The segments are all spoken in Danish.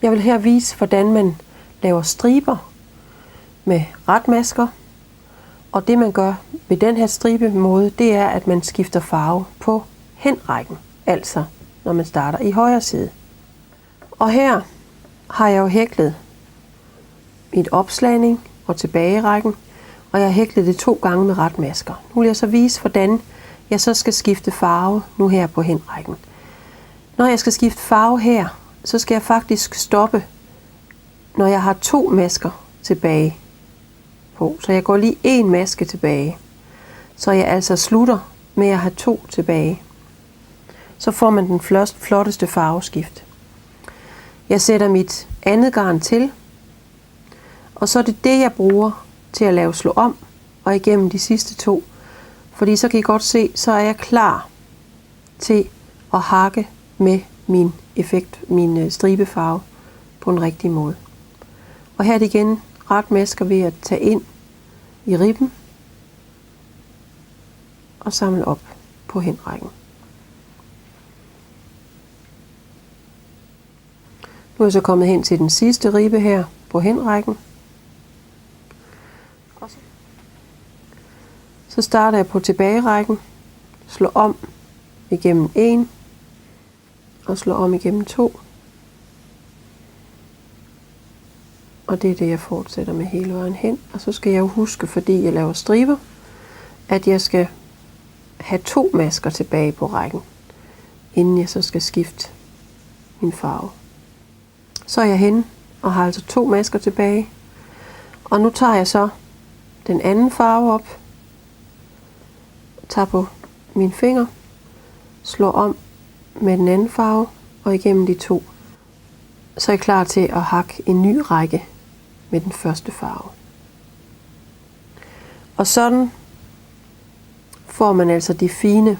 Jeg vil her vise, hvordan man laver striber med retmasker. Og det man gør ved den her stribemåde, det er, at man skifter farve på henrækken. Altså når man starter i højre side. Og her har jeg jo hæklet mit opslagning og tilbagerækken. Og jeg har hæklet det 2 gange med retmasker. Nu vil jeg så vise, hvordan jeg så skal skifte farve nu her på henrækken. Når jeg skal skifte farve her, så skal jeg faktisk stoppe, når jeg har 2 masker tilbage på. Så jeg går lige 1 maske tilbage. Så jeg altså slutter med at have 2 tilbage. Så får man den flotteste farveskift. Jeg sætter mit andet garn til, og så er det det, jeg bruger til at lave slå om og igennem de sidste 2. Fordi så kan I godt se, så er jeg klar til at hakke med min stribefarve på en rigtig måde. Og her er det igen retmasker ved at tage ind i ribben og samle op på henrækken. Nu er jeg så kommet hen til den sidste ribbe her på henrækken. Så starter jeg på tilbagerækken, slår om igennem 1 og slår om igennem 2. Og det er det, jeg fortsætter med hele vejen hen. Og så skal jeg jo huske, fordi jeg laver striber, at jeg skal have 2 masker tilbage på rækken, inden jeg så skal skifte min farve. Så er jeg henne og har altså 2 masker tilbage. Og nu tager jeg så den anden farve op, tager på min finger, slår om med den anden farve og igennem de 2. Så er jeg klar til at hakke en ny række med den første farve. Og sådan får man altså de fine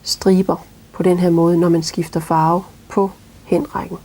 striber på den her måde, når man skifter farve på henrækken.